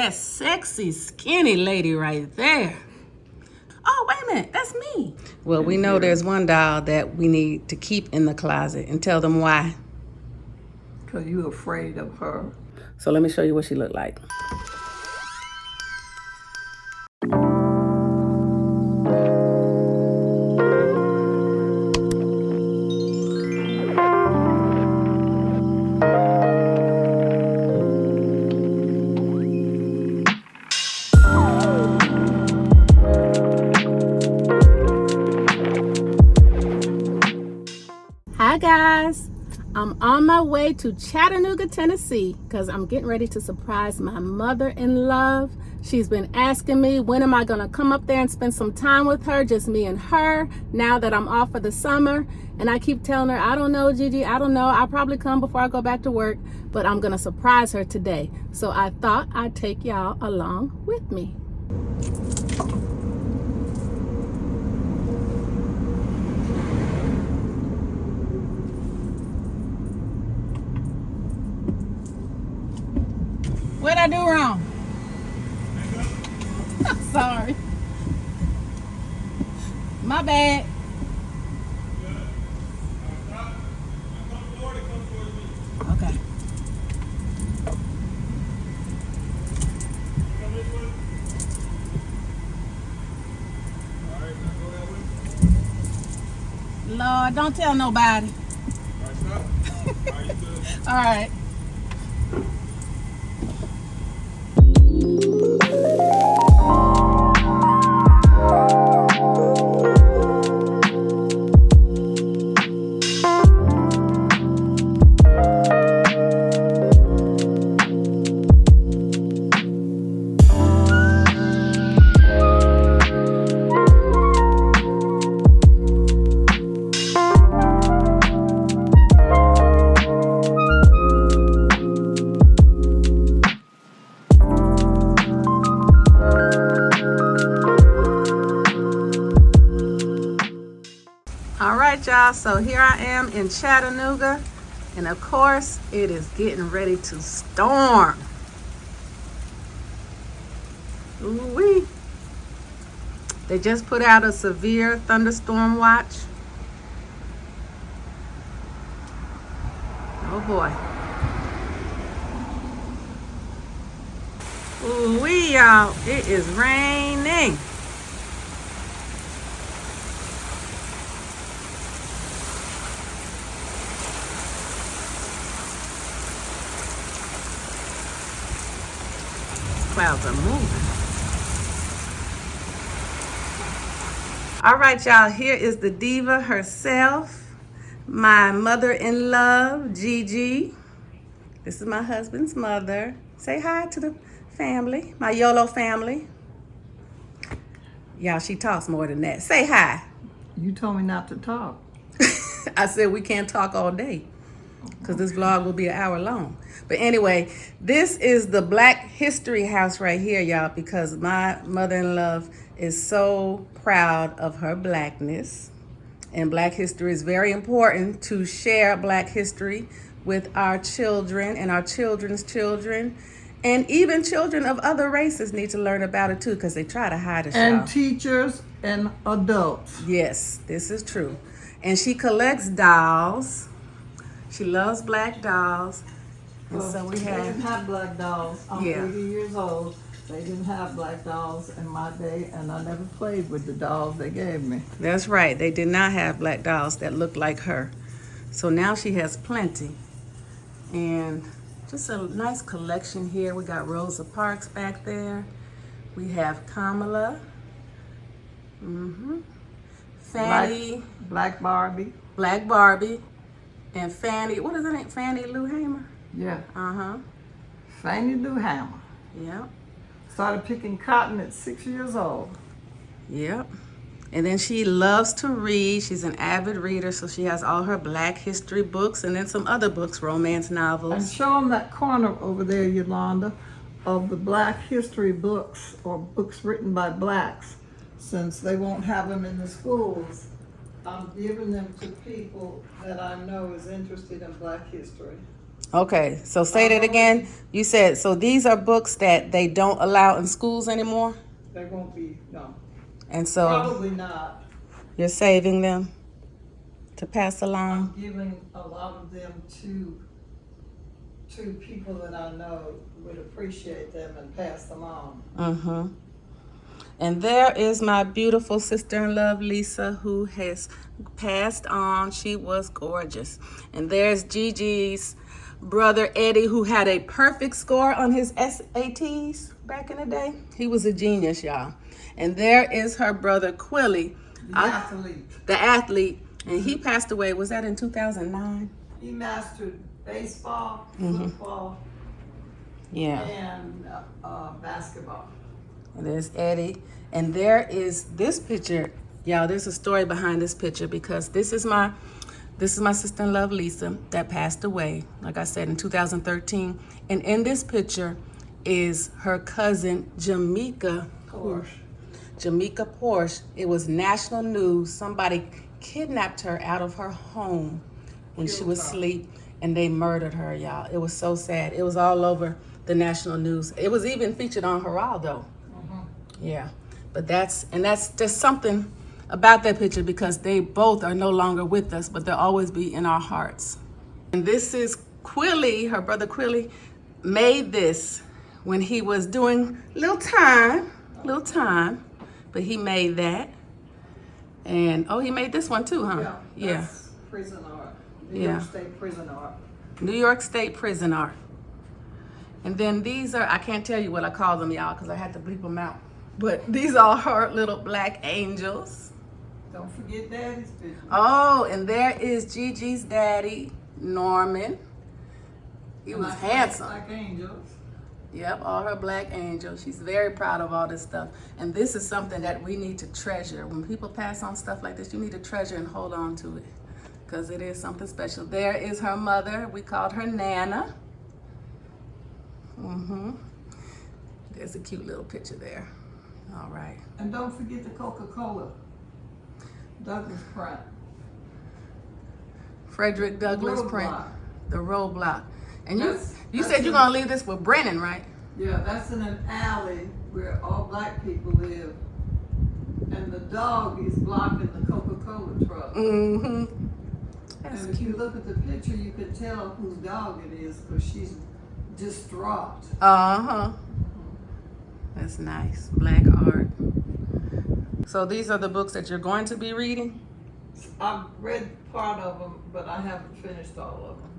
that sexy, skinny lady right there. Oh, wait a minute, that's me. Well, we know there's one doll that we need to keep in the closet, and tell them why. Because you're afraid of her. So let me show you what she looked like. Hi guys, I'm on my way to Chattanooga, Tennessee because I'm getting ready to surprise my mother-in-law. She's been asking me when am I going to come up there and spend some time with her, just me and her, now that I'm off for the summer. And I keep telling her, I don't know, Gigi, I don't know. I'll probably come before I go back to work, but I'm going to surprise her today. So I thought I'd take y'all along with me. What'd I do wrong? Sorry. My bad. Okay. Lord, don't tell nobody. All right. All right, y'all, so here I am in Chattanooga, and of course it is getting ready to storm. Ooh-wee. They just put out a severe thunderstorm watch. Oh boy. Ooh-wee, y'all, it is raining. Clouds are moving. All right, y'all, here is the diva herself, my mother-in-law, Gigi. This is my husband's mother. Say hi to the family, my YOLO family. Y'all, she talks more than that. Say hi. You told me not to talk. I said we can't talk all day because this vlog will be an hour long. But anyway, this is the Black History House right here, y'all, because my mother-in-law is so proud of her blackness. And Black history is very important to share Black history with our children and our children's children. And even children of other races need to learn about it too, because they try to hide it, y'all. And teachers and adults. Yes, this is true. And she collects dolls. She loves black dolls. And so we They didn't have, have black dolls. I'm Yeah. 80 years old. They didn't have black dolls in my day, and I never played with the dolls they gave me. that's right, they did not have black dolls that looked like her. So now she has plenty. And just a nice collection here. We got Rosa Parks back there. We have Kamala. Fanny. Black Barbie. Black Barbie. And Fanny, what is her name? Fanny Lou Hamer? Yeah. Uh-huh. Fannie Lou Hamer. Yep. Started picking cotton at 6 years old. Yep. And then she loves to read. She's an avid reader, so she has all her Black history books and then some other books, romance And novels. show them that corner over there, Yolanda, of the Black history books or books written by blacks. Since they won't have them in the schools, I'm giving them to people that I know is interested in Black history. Okay, so say that again. You said, so these are books that they don't allow in schools anymore? They won't be, no. And so Probably not. you're saving them to pass along? I'm giving a lot of them to people that I know would appreciate them and pass them on. Mm-hmm. And there is my beautiful sister-in-law, Lisa, who has passed on. She was gorgeous. And there's Gigi's brother, Eddie, who had a perfect score on his SATs back in the day. He was a genius, y'all. And there is her brother, Quilly, the athlete. And he passed away. Was that in 2009? He mastered baseball, football, Yeah. and basketball. And there's Eddie. And there is this picture. Y'all, there's a story behind this picture because this is my sister-in-law, Lisa, that passed away, like I said, in 2013. And in this picture is her cousin, Jamaica Porsche. It was national news. Somebody kidnapped her out of her home when she was asleep, and they murdered her, y'all. It was so sad. It was all over the national news. It was even featured on Geraldo. Yeah, but that's just something about that picture because they both are no longer with us, but they'll always be in our hearts. And this is Quilly, her brother Quilly, made this when he was doing little time, but he made that. And oh, he made this one too, huh? Yeah. That's prison art. New York State prison art. New York State prison art. And then these are, I can't tell you what I call them, y'all, because I had to bleep them out. But these are her little black angels. Don't forget Daddy's picture. Oh, and there is Gigi's daddy, Norman. He was handsome. Black angels. Yep, all her black angels. She's very proud of all this stuff. And this is something that we need to treasure. When people pass on stuff like this, you need to treasure and hold on to it because it is something special. There is her mother. We called her Nana. There's a cute little picture there. All right. And don't forget the Coca-Cola. Douglas print. Frederick Douglass print. The roadblock. And you said you're gonna leave this with Brennan, right? Yeah, that's in an alley where all black people live. And the dog is blocking the Coca-Cola truck. That's and if you look at the picture, you can tell whose dog it is because she's distraught. That's nice. Black art. So these are the books that you're going to be reading? I've read part of them, but I haven't finished all of them.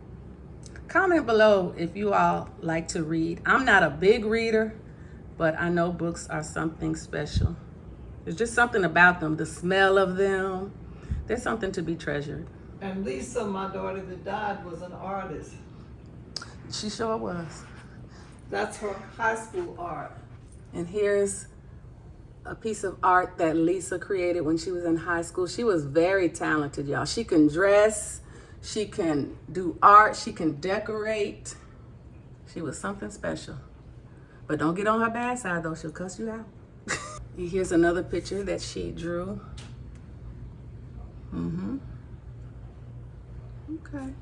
Comment below if you all like to read. I'm not a big reader, but I know books are something special. There's just something about them, the smell of them. There's something to be treasured. And Lisa, my daughter that died, was an artist. She sure was. That's her high school art. And here's a piece of art that Lisa created when she was in high school. She was very talented, y'all. She can dress, she can do art, she can decorate. She was something special. But don't get on her bad side though, she'll cuss you out. Here's another picture that she drew. Okay.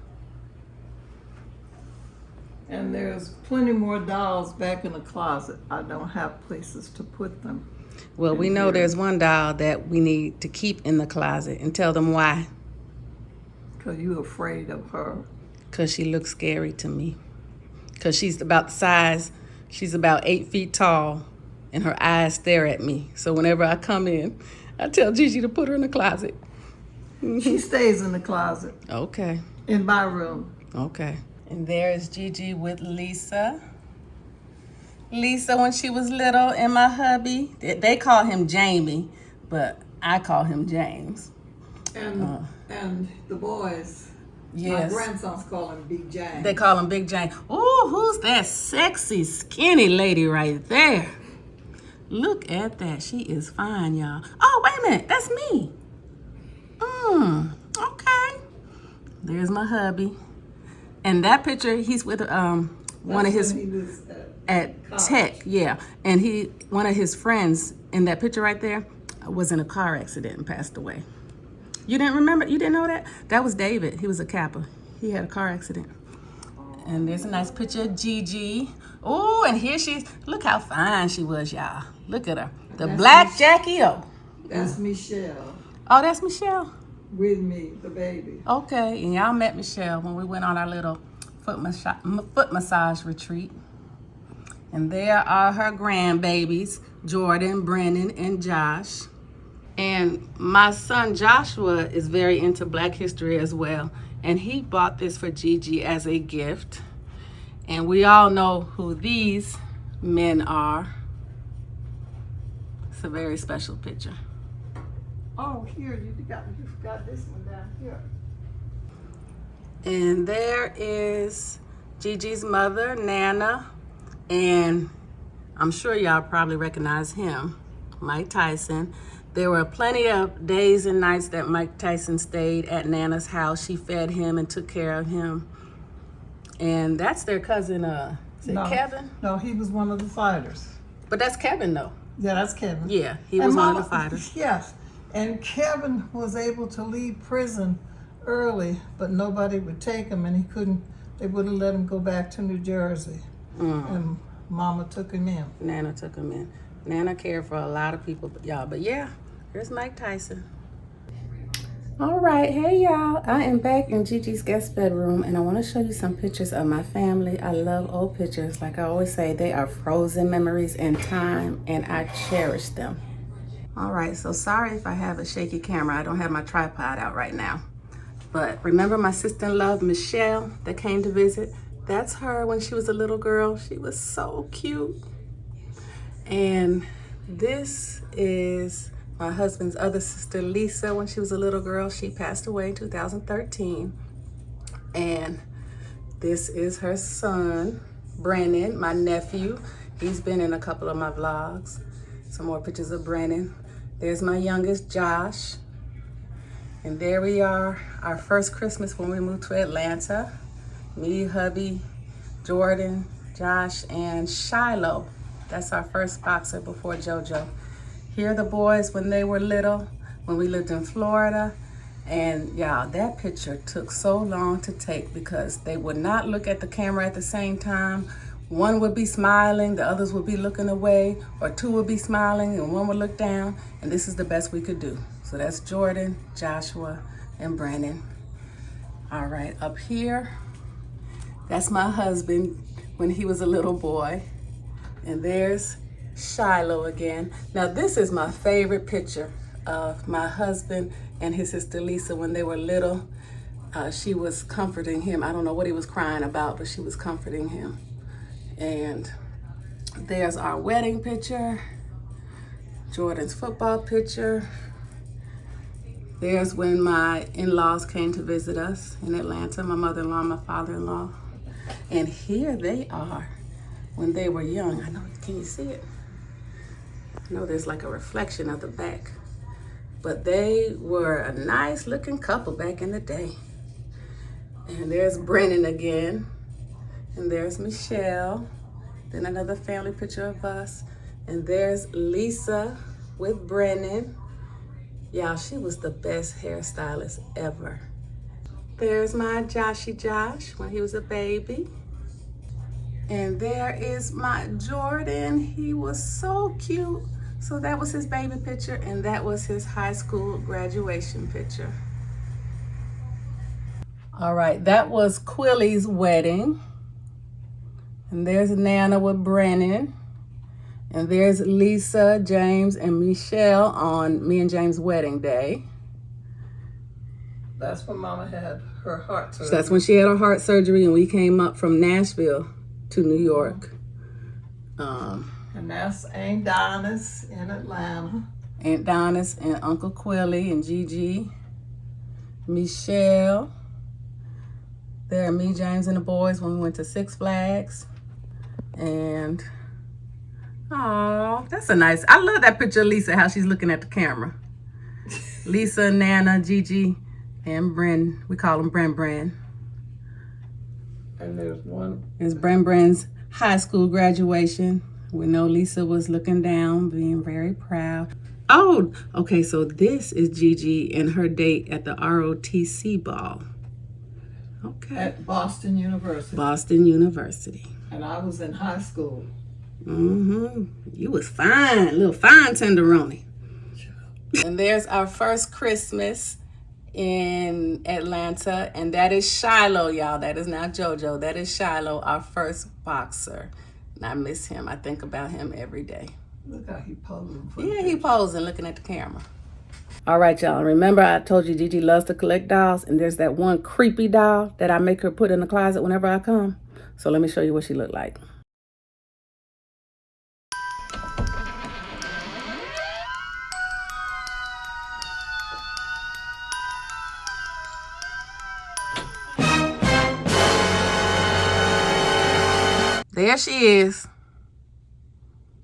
And there's plenty more dolls back in the closet. I don't have places to put them. Well, we know there's one doll that we need to keep in the closet, and tell them why. Because you're afraid of her. Because she looks scary to me. Because she's about the size, she's about 8 feet tall, and her eyes stare at me. So whenever I come in, I tell Gigi to put her in the closet. She stays in the closet. Okay. In my room. Okay. And there is Gigi with Lisa. Lisa when she was little and my hubby. They call him Jamie, but I call him James. And the boys, yes. My grandsons call him Big James. They call him Big James. Ooh, who's that sexy, skinny lady right there? Look at that. She is fine, y'all. Oh, wait a minute. That's me. Okay. There's my hubby. And that picture, he's with one of his at Tech, yeah. And one of his friends in that picture right there was in a car accident and passed away. You didn't remember? You didn't know that? That was David. He was a Kappa. He had a car accident. And there's a nice picture of Gigi. Oh, and here she's, look how fine she was, y'all. Look at her. The That's black Jackie O. That's Michelle Oh, that's Michelle? with me, the baby. Okay, and y'all met Michelle when we went on our little foot massage retreat. And there are her grandbabies, Jordan, Brennan, and Josh. And my son Joshua is very into Black history as well. And he bought this for Gigi as a gift. And we all know who these men are. It's a very special picture. Oh, here, you forgot this one down here. And there is Gigi's mother, Nana. And I'm sure y'all probably recognize him, Mike Tyson. There were plenty of days and nights that Mike Tyson stayed at Nana's house. She fed him and took care of him. And that's their cousin, is it Kevin? No, he was one of the fighters. But that's Kevin, though. Yeah, that's Kevin. Yeah, he was one of the fighters. Yes, and Kevin was able to leave prison early, but nobody would take him, and he couldn't. They wouldn't let him go back to New Jersey. And Mama took him in. Nana took him in. Nana cared for a lot of people, y'all. But yeah, here's Mike Tyson. All right, hey y'all. I am back in Gigi's guest bedroom, and I want to show you some pictures of my family. I love old pictures. Like I always say, they are frozen memories in time, and I cherish them. All right, so sorry if I have a shaky camera. I don't have my tripod out right now. But remember my sister-in-law, Michelle, that came to visit? That's her when she was a little girl. She was so cute. And this is my husband's other sister, Lisa, when she was a little girl. She passed away in 2013. And this is her son, Brennan, my nephew. He's been in a couple of my vlogs. Some more pictures of Brennan. There's my youngest, Josh. And there we are, our first Christmas when we moved to Atlanta. Me, hubby, Jordan, Josh, and Shiloh. That's our first boxer before JoJo. Here are the boys when they were little, when we lived in Florida. And y'all, that picture took so long to take because they would not look at the camera at the same time. One would be smiling, the others would be looking away, or two would be smiling and one would look down. And this is the best we could do. So that's Jordan, Joshua, and Brandon. All right, up here, that's my husband when he was a little boy. And there's Shiloh again. Now this is my favorite picture of my husband and his sister Lisa when they were little. She was comforting him. I don't know what he was crying about, but she was comforting him. And there's our wedding picture, Jordan's football picture. There's when my in-laws came to visit us in Atlanta, my mother-in-law, my father-in-law. And here they are when they were young. I know, can you see it? I know there's like a reflection of the back. But they were a nice looking couple back in the day. And there's Brennan again. And there's Michelle. Then another family picture of us. And there's Lisa with Brennan. Y'all, she was the best hairstylist ever. There's my Joshy Josh when he was a baby. And there is my Jordan. He was so cute. So that was his baby picture, and that was his high school graduation picture. All right, that was Quillie's wedding. And there's Nana with Brennan. And there's Lisa, James, and Michelle on me and James' wedding day. That's when Mama had her heart surgery. That's when she had her heart surgery, and we came up from Nashville to New York. And that's Aunt Donna's in Atlanta. Aunt Donna's and Uncle Quillie and Gigi. Michelle. There are me, James, and the boys when we went to Six Flags. And, oh, that's a nice, I love that picture of Lisa, how she's looking at the camera. Lisa, Nana, Gigi, and Bren. We call him Bren. And there's one. It's Bren's high school graduation. We know Lisa was looking down, being very proud. Oh, okay, so this is Gigi and her date at the ROTC ball. Okay. at Boston University. Boston University. And I was in high school. Mm-hmm. You was fine, little fine tenderoni. And there's our first Christmas in Atlanta, and that is Shiloh, y'all. That is not JoJo. That is Shiloh, our first boxer. And I miss him. I think about him every day. Look how he posing for Yeah, he posing, looking at the camera. All right, y'all. Remember I told you Gigi loves to collect dolls, and there's that one creepy doll that I make her put in the closet whenever I come. So let me show you what she looked like. There she is.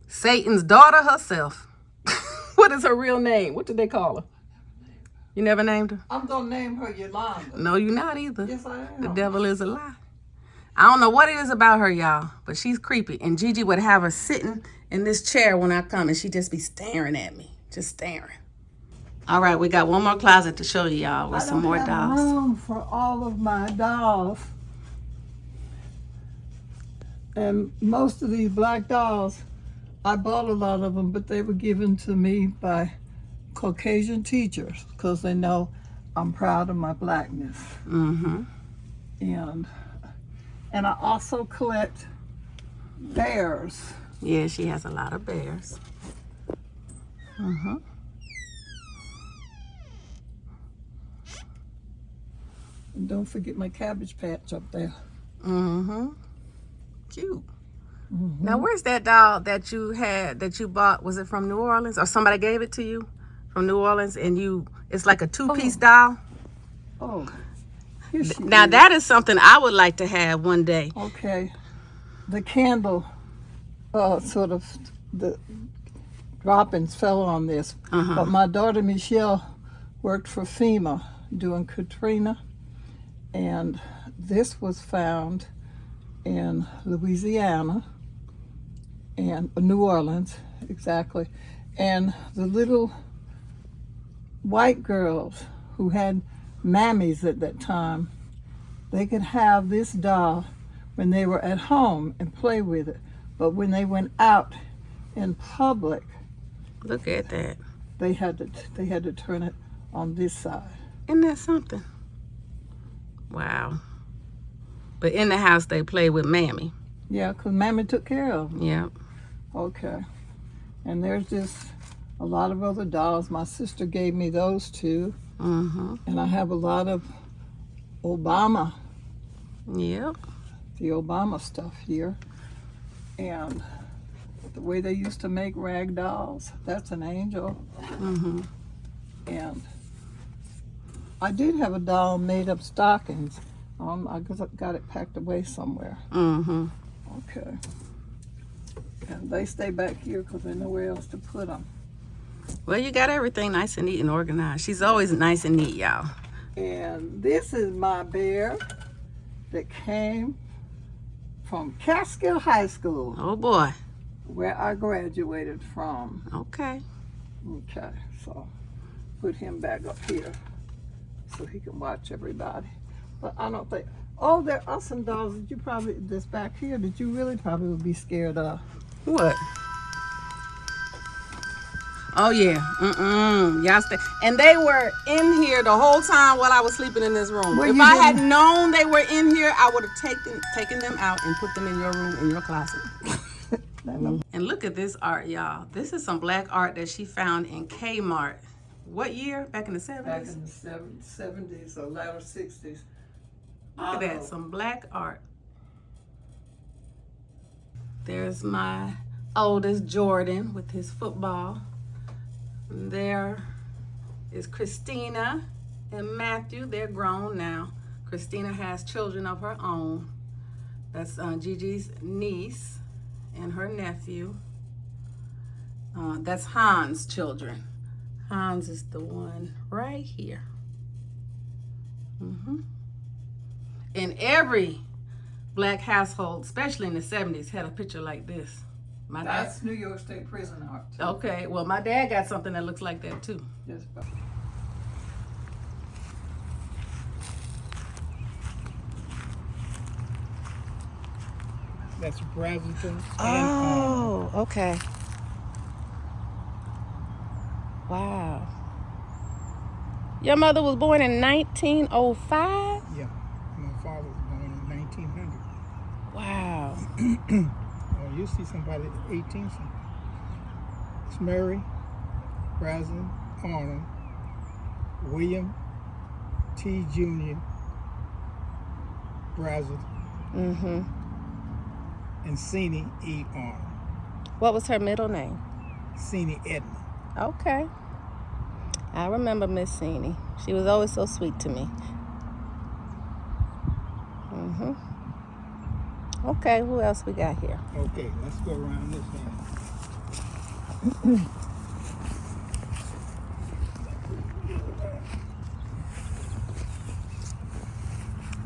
Satan's daughter herself. What is her real name? What did they call her? You never named her? I'm going to name her Yolanda. No, you're not either. Yes, I am. The devil is a lie. I don't know what it is about her, y'all, but she's creepy. And Gigi would have her sitting in this chair when I come, and she'd just be staring at me. Just staring. All right, we got one more closet to show you, y'all, with some more dolls. I don't have room for all of my dolls. And most of these black dolls, I bought a lot of them, but they were given to me by Caucasian teachers because they know I'm proud of my blackness. Mm-hmm. And I also collect bears. Yeah, she has a lot of bears. Mm-hmm. And don't forget my Cabbage Patch up there. Mm-hmm. Cute. Mm-hmm. Now, where's that doll that you bought? Was it from New Orleans, or somebody gave it to you from New Orleans? And it's like a two-piece doll. Oh. Now that is something I would like to have one day. Okay. The candle, sort of, the droppings fell on this. Uh-huh. But my daughter Michelle worked for FEMA doing Katrina, and this was found in Louisiana and New Orleans, exactly. And the little white girls who had mammies at that time, they could have this doll when they were at home and play with it. But when they went out in public, look at that. They had to turn it on this side. Isn't that something? Wow. But in the house, they play with Mammy. Yeah, because Mammy took care of them. Yeah. Okay. And there's just a lot of other dolls. My sister gave me those two. Mm-hmm. And I have a lot of Obama. Yep. The Obama stuff here. And the way they used to make rag dolls, that's an angel. Mm-hmm. And I did have a doll made of stockings. I got it packed away somewhere. Mm-hmm. Okay. And they stay back here because there's nowhere else to put them. Well, you got everything nice and neat and organized. She's always nice and neat, y'all. And this is my bear that came from Catskill High School. Oh, boy. Where I graduated from. Okay. Okay, so put him back up here so he can watch everybody. But I don't think, there are some dolls that's back here that you really probably would be scared of. What? Oh, yeah. Y'all stay. And they were in here the whole time while I was sleeping in this room. If I had known they were in here, I would have taken them out and put them in your room, in your closet. And look at this art, y'all. This is some black art that she found in Kmart. What year? Back in the 70s? Back in the 70s or latter 60s. Look at that, some black art. There's my oldest Jordan with his football. There is Christina and Matthew. They're grown now. Christina has children of her own. That's Gigi's niece and her nephew. That's Hans' children. Hans is the one right here. And every black household, especially in the 70s, had a picture like this. That's New York State prison art. Okay, well, my dad got something that looks like that too. Yes, That's Brazelton and Oh, okay. Wow. Your mother was born in 1905? Yeah, my father was born in 1900. Wow. Oh, you see somebody 18 something. It's Mary, Brazelton, Arnold, William T. Jr. Brazelton, Mm-hmm. and Cenie E. Arnold. What was her middle name? Cenie Edmond. Okay. I remember Miss Cenie. She was always so sweet to me. Mm-hmm. Okay, who else we got here? Okay, let's go around this end.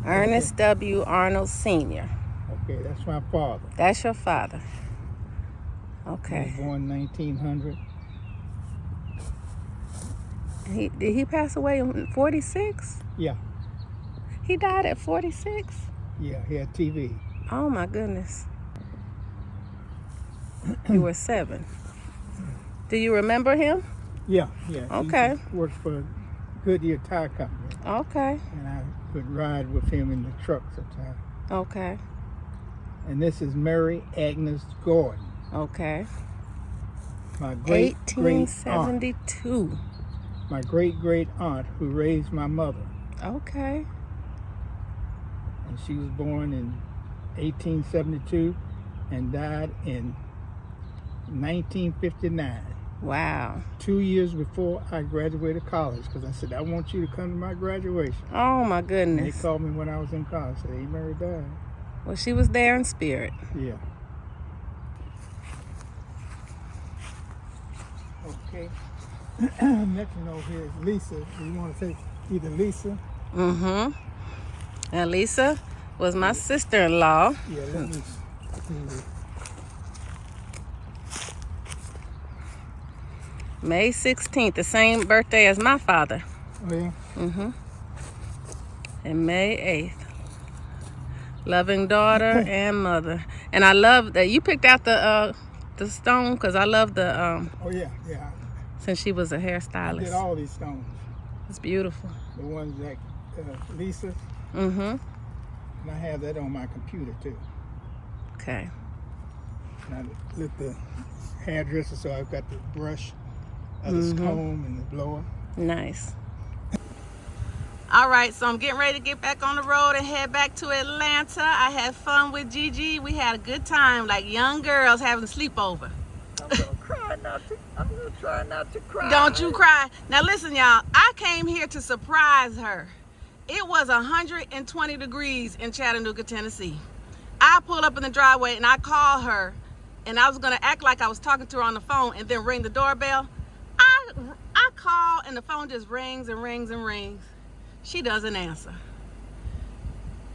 Ernest W. Arnold Sr. Okay, that's my father. That's your father. He Okay. was born 1900. Did he pass away in 46? Yeah, He died at 46? yeah, he had TV. Oh my goodness. You were 7. Do you remember him? Yeah, yeah. Okay. He worked for Goodyear Tire Company, Okay. and I would ride with him in the truck sometimes. Okay. And this is Mary Agnes Gordon, Okay. my great aunt. 1872. My great aunt who raised my mother, Okay. and she was born in 1872 and died in 1959. Wow. 2 years before I graduated college, because I said, I want you to come to my graduation. Oh my And they goodness. called me when I was in college, said, hey, Mary died. Well, she was there in spirit. Yeah. Okay. Next one over here is Lisa. You want to say either Lisa? Mm-hmm. And Lisa was my sister-in-law. Yeah, let me see. May 16th, the same birthday as my father. Oh, yeah? Mm-hmm. And May 8th. Loving daughter and mother. And I love that you picked out the stone because I love the Oh, yeah, yeah. since she was a I did hairstylist. all these stones. It's beautiful. The ones like Lisa, Mm-hmm. and I have that on my computer, too. Okay. And I lit the hairdresser, so I've got the brush, the Mhm. comb, and the blower. Nice. All right, so I'm getting ready to get back on the road and head back to Atlanta. I had fun with Gigi. We had a good time, like young girls having a sleepover. I'm gonna try not to cry. Don't you cry. Now listen, y'all. I came here to surprise her. It was 120 degrees in Chattanooga, Tennessee. I pulled up in the driveway and I called her, and I was gonna act like I was talking to her on the phone and then ring the doorbell. I call and the phone just rings and rings and rings. She doesn't answer.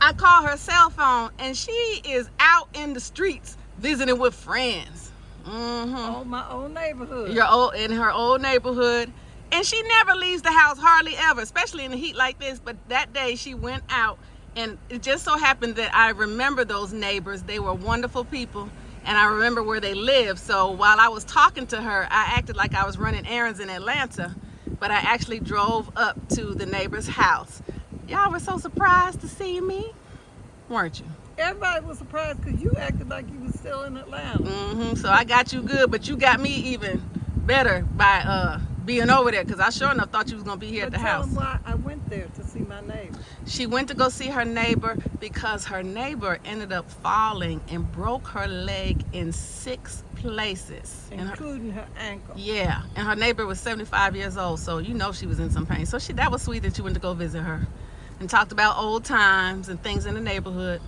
I call her cell phone and she is out in the streets visiting with friends. Mm-hmm. Oh, my own neighborhood. In her old neighborhood, and she never leaves the house hardly ever, especially in the heat like this. But that day she went out, and it just so happened that I remember those neighbors. They were wonderful people, and I remember where they lived. So while I was talking to her, I acted like I was running errands in Atlanta, but I actually drove up to the neighbor's house. Y'all were so surprised to see me, weren't you? Everybody was surprised because you acted like you was still in Atlanta. Mm-hmm. So I got you good, but you got me even better by being over there, because I sure enough thought you was gonna be here at the Tell house. them why I went there to see my neighbor. She went to go see her neighbor because her neighbor ended up falling and broke her leg in 6 places. Including her ankle. Yeah, and her neighbor was 75 years old, so you know she was in some pain. So that was sweet that you went to go visit her and talked about old times and things in the neighborhood.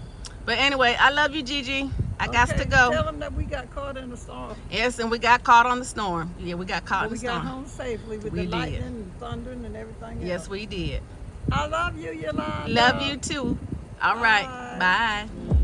But anyway, I love you, Gigi. I got to go. Tell them that we got caught in the storm. Yes, and we got caught on the storm. Yeah, we got caught But in we the got storm. home safely with We the did. lightning and thundering and everything else. Yes, we did. I love you, Yolanda. Love you too. All right. Bye. Bye.